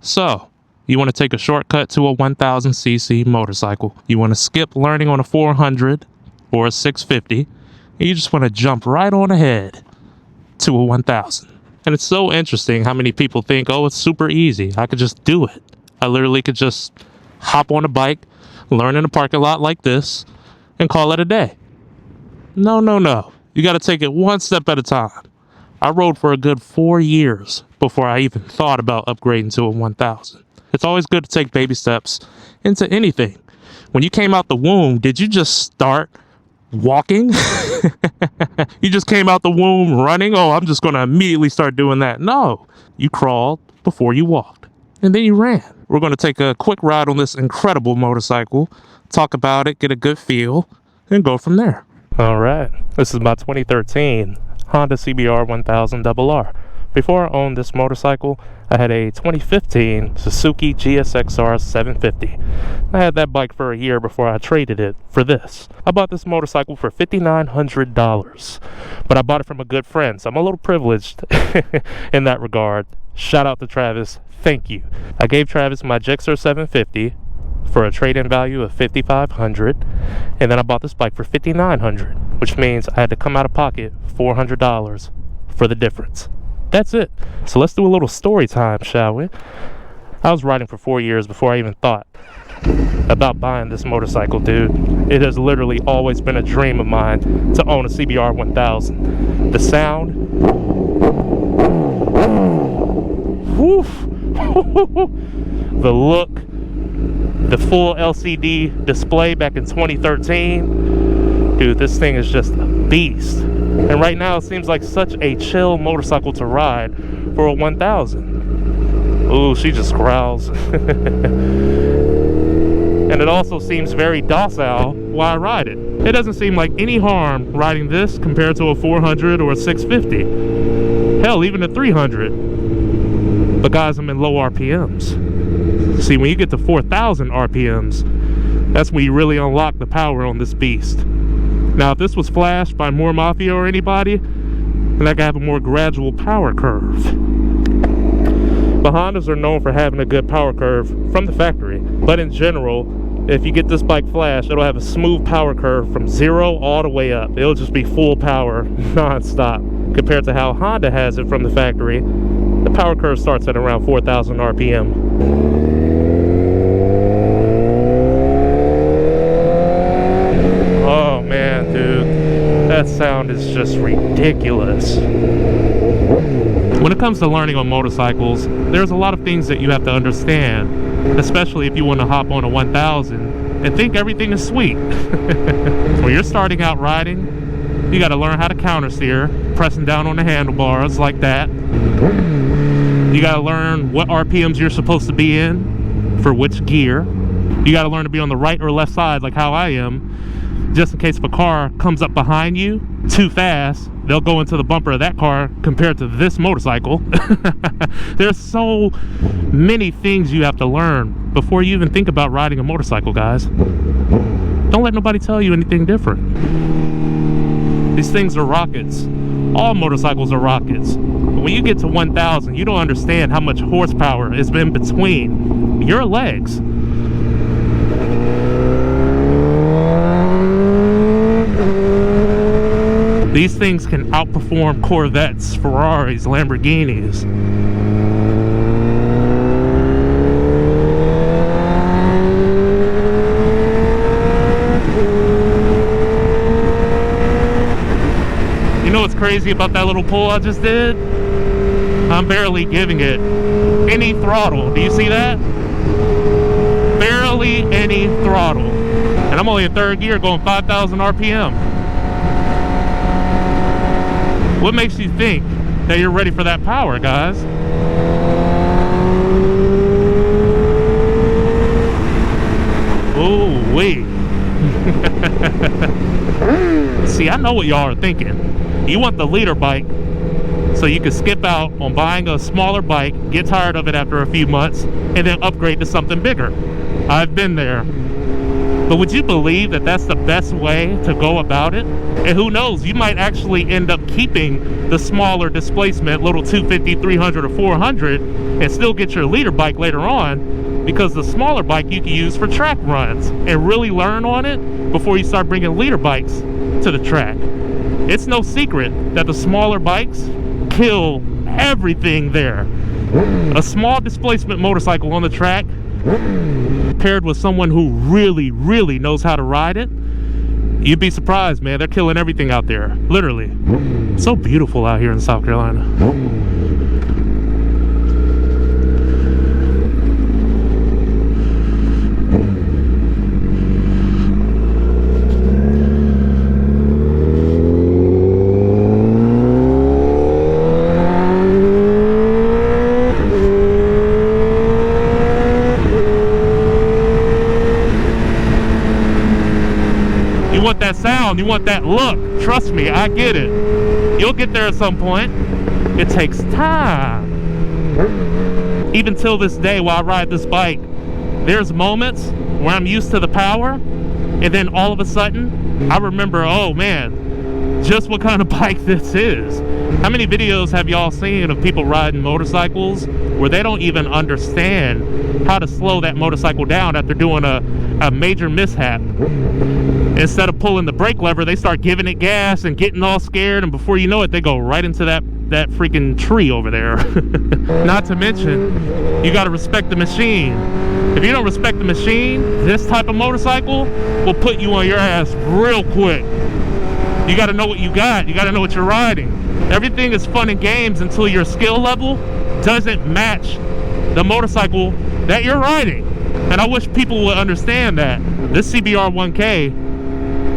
So, you want to take a shortcut to a 1000cc motorcycle. You want to skip learning on a 400 or a 650. And you just want to jump right on ahead to a 1000. And it's so interesting how many people think, oh, it's super easy. I could just do it. I literally could just hop on a bike, learn in a parking lot like this, and call it a day. No, no, no. You got to take it one step at a time. I rode for a good 4 years before I even thought about upgrading to a 1000. It's always good to take baby steps into anything. When you came out the womb, did you just start walking? You just came out the womb running? Oh, I'm just going to immediately start doing that. No, you crawled before you walked, and then you ran. We're going to take a quick ride on this incredible motorcycle, talk about it, get a good feel, and go from there. All right, this is my 2013 Honda CBR 1000RR. Before I owned this motorcycle, I had a 2015 Suzuki GSXR 750. I had that bike for a year before I traded it for this. I bought this motorcycle for $5,900, but I bought it from a good friend, so I'm a little privileged in that regard. Shout out to Travis, thank you. I gave Travis my Gixxer 750 for a trade-in value of $5,500, and then I bought this bike for $5,900, which means I had to come out of pocket $400 for the difference. That's it. So let's do a little story time, shall we? I was riding for 4 years before I even thought about buying this motorcycle, dude. It has literally always been a dream of mine to own a CBR 1000. The sound, woof, the look, the full LCD display back in 2013. Dude, this thing is just a beast. And right now it seems like such a chill motorcycle to ride for a 1000. Ooh, she just growls. And it also seems very docile while I ride it. It doesn't seem like any harm riding this compared to a 400 or a 650. Hell, even a 300. But guys, I'm in low RPMs. See, when you get to 4,000 RPMs, that's when you really unlock the power on this beast. Now, if this was flashed by more Mafia or anybody, then I could have a more gradual power curve. But Hondas are known for having a good power curve from the factory. But in general, if you get this bike flashed, it'll have a smooth power curve from 0 all the way up. It'll just be full power, non-stop. Compared to how Honda has it from the factory, the power curve starts at around 4,000 RPM. That sound is just ridiculous. When it comes to learning on motorcycles, there's a lot of things that you have to understand, especially if you want to hop on a 1000 and think everything is sweet. When you're starting out riding, you got to learn how to counter steer, pressing down on the handlebars like that. You got to learn what RPMs you're supposed to be in for which gear. You got to learn to be on the right or left side like how I am, just in case if a car comes up behind you too fast, they'll go into the bumper of that car compared to this motorcycle. There's so many things you have to learn before you even think about riding a motorcycle, guys. Don't let nobody tell you anything different. These things are rockets. All motorcycles are rockets. But when you get to 1000, you don't understand how much horsepower is in between your legs. These things can outperform Corvettes, Ferraris, Lamborghinis. You know what's crazy about that little pull I just did? I'm barely giving it any throttle. Do you see that? Barely any throttle. And I'm only in third gear going 5,000 RPM. What makes you think that you're ready for that power, guys? Ooh wee. See, I know what y'all are thinking. You want the leader bike so you can skip out on buying a smaller bike, get tired of it after a few months, and then upgrade to something bigger. I've been there. But would you believe that that's the best way to go about it? And who knows, you might actually end up keeping the smaller displacement, little 250, 300, or 400, and still get your leader bike later on, because the smaller bike you can use for track runs and really learn on it before you start bringing leader bikes to the track. It's no secret that the smaller bikes kill everything there. A small displacement motorcycle on the track paired with someone who really, really knows how to ride it, you'd be surprised, man. They're killing everything out there, literally. So beautiful out here in South Carolina. You want that sound, you want that look. Trust me, I get it. You'll get there at some point. It takes time. Even till this day, while I ride this bike, there's moments where I'm used to the power, and then all of a sudden, I remember, oh man, just what kind of bike this is. How many videos have y'all seen of people riding motorcycles where they don't even understand how to slow that motorcycle down after doing a major mishap? Instead of pulling the brake lever, they start giving it gas and getting all scared, and before you know it, they go right into that freaking tree over there. Not to mention, you got to respect the machine. If you don't respect the machine, this type of motorcycle will put you on your ass real quick. You got to know what you got. You got to know what you're riding. Everything is fun and games until your skill level doesn't match the motorcycle that you're riding. And I wish people would understand that. This CBR 1K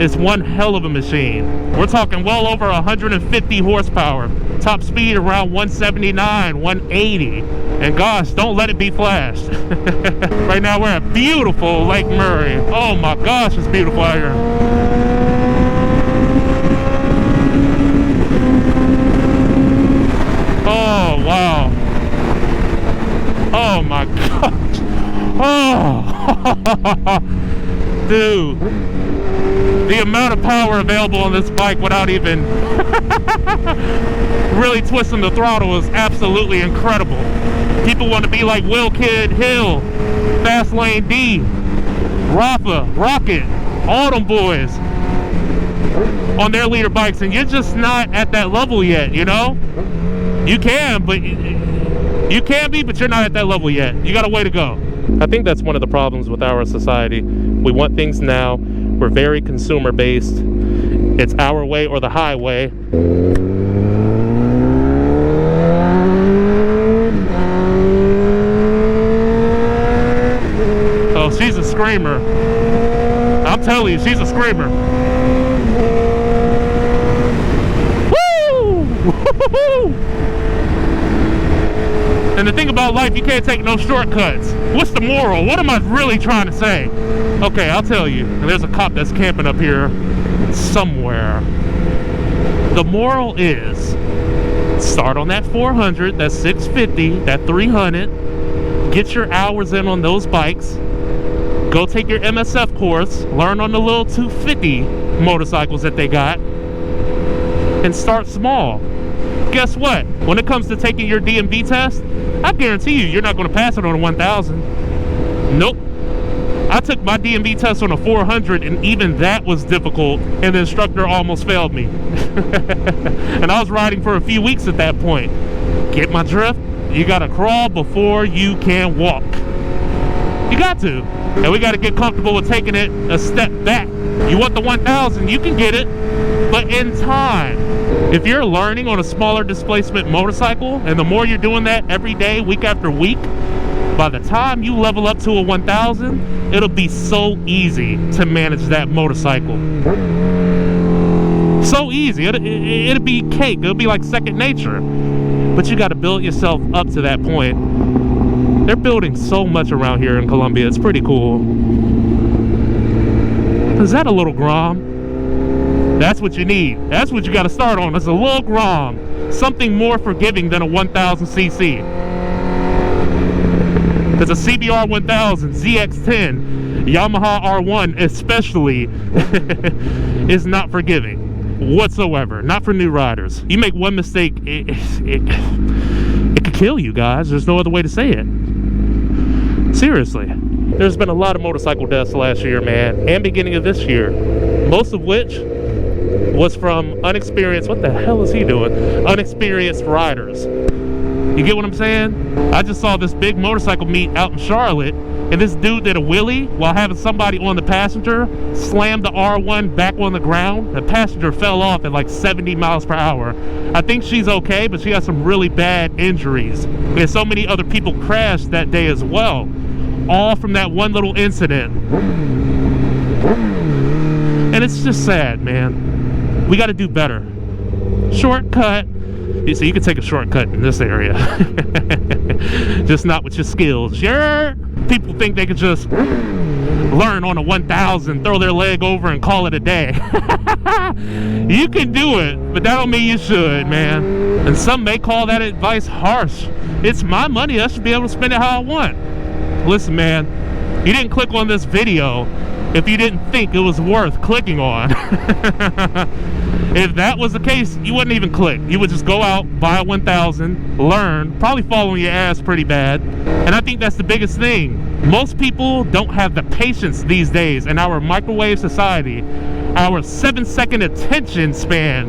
is one hell of a machine. We're talking well over 150 horsepower. Top speed around 179, 180. And gosh, don't let it be flashed. Right now we're at beautiful Lake Murray. Oh my gosh, it's beautiful out here. Oh, wow. Oh my gosh. Oh, dude. The amount of power available on this bike without even really twisting the throttle is absolutely incredible. People want to be like Will Kid Hill, Fast Lane D, Rafa, Rocket, all them boys on their leader bikes, and you're just not at that level yet, you know? You can, but you can be, but you're not at that level yet. You got a way to go. I think that's one of the problems with our society. We want things now. We're very consumer based. It's our way or the highway. Oh, she's a screamer. I'm telling you, she's a screamer. Woo! Woo-hoo-hoo! And the thing about life, you can't take no shortcuts. What's the moral? What am I really trying to say? Okay, I'll tell you. There's a cop that's camping up here somewhere. The moral is, start on that 400, that 650, that 300. Get your hours in on those bikes. Go take your MSF course. Learn on the little 250 motorcycles that they got. And start small. Guess what? When it comes to taking your DMV test, I guarantee you, you're not going to pass it on a 1000. Nope. I took my DMV test on a 400, and even that was difficult, and the instructor almost failed me. And I was riding for a few weeks at that point. Get my drift? You got to crawl before you can walk. You got to. And we got to get comfortable with taking it a step back. You want the 1000, you can get it, but in time. If you're learning on a smaller displacement motorcycle, and the more you're doing that every day, week after week, by the time you level up to a 1000, it'll be so easy to manage that motorcycle. So easy. It'll be cake. It'll be like second nature. But you got to build yourself up to that point. They're building so much around here in Columbia. It's pretty cool. Is that a little Grom? That's what you need. That's what you got to start on. It's a little Grom. Something more forgiving than a 1000cc. Because a CBR 1000 ZX10 Yamaha R1 especially is not forgiving whatsoever. Not for new riders. You make one mistake, it could kill you guys. There's no other way to say it. Seriously. There's been a lot of motorcycle deaths last year, man, and beginning of this year. Most of which was from unexperienced, what the hell is he doing? Unexperienced riders. You get what I'm saying? I just saw this big motorcycle meet out in Charlotte, and this dude did a wheelie while having somebody on the passenger, slammed the R1 back on the ground. The passenger fell off at like 70 miles per hour. I think she's okay, but she has some really bad injuries. And so many other people crashed that day as well, all from that one little incident. And it's just sad, man. We got to do better. Shortcut. So you can take a shortcut in this area. Just not with your skills. Sure. People think they can just learn on a 1000, throw their leg over and call it a day. You can do it, but that don't mean you should, man. And some may call that advice harsh. It's my money. I should be able to spend it how I want. Listen, man, you didn't click on this video if you didn't think it was worth clicking on. If that was the case, you wouldn't even click. You would just go out, buy a 1000, learn, probably fall on your ass pretty bad. And I think that's the biggest thing. Most people don't have the patience these days in our microwave society, our 7-second attention span.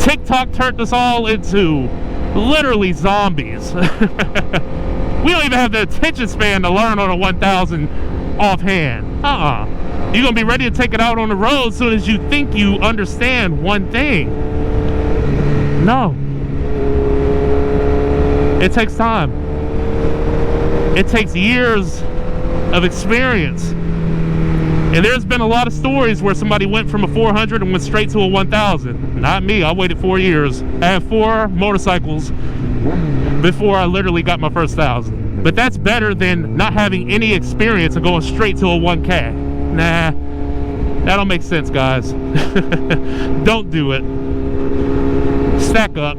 TikTok turned us all into literally zombies. We don't even have the attention span to learn on a 1000 offhand. You're gonna be ready to take it out on the road as soon as you think you understand one thing. No. It takes time. It takes years of experience. And there's been a lot of stories where somebody went from a 400 and went straight to a 1000. Not me. I waited 4 years. I had 4 motorcycles before I literally got my first 1000. But that's better than not having any experience and going straight to a 1K. Nah, that don't make sense, guys. Don't do it. Stack up.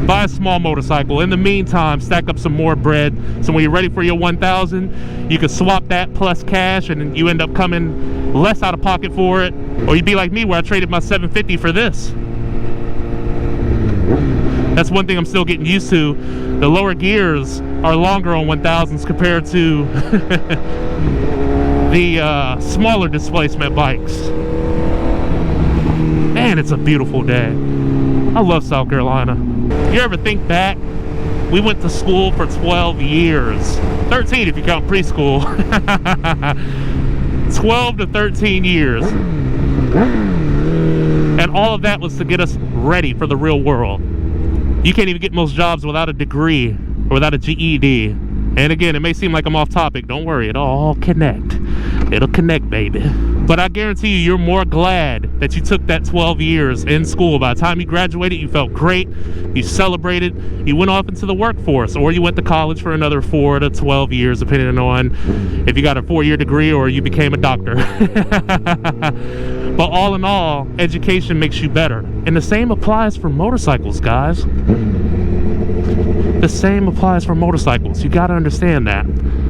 Buy a small motorcycle. In the meantime, stack up some more bread, so when you're ready for your 1000, you can swap that plus cash, and you end up coming less out of pocket for it. Or you'd be like me, where I traded my 750 for this. That's one thing I'm still getting used to. The lower gears are longer on 1000s compared to the smaller displacement bikes. Man, it's a beautiful day. I love South Carolina. You ever think back? We went to school for 12 years. 13 if you count preschool. 12 to 13 years. And all of that was to get us ready for the real world. You can't even get most jobs without a degree or without a GED. And again, it may seem like I'm off topic. Don't worry, it'll all connect. It'll connect, baby. But I guarantee you, you're more glad that you took that 12 years in school. By the time you graduated, you felt great. You celebrated. You went off into the workforce, or you went to college for another 4 to 12 years, depending on if you got a 4-year degree or you became a doctor. But all in all, education makes you better. And the same applies for motorcycles, guys. The same applies for motorcycles. You got to understand that.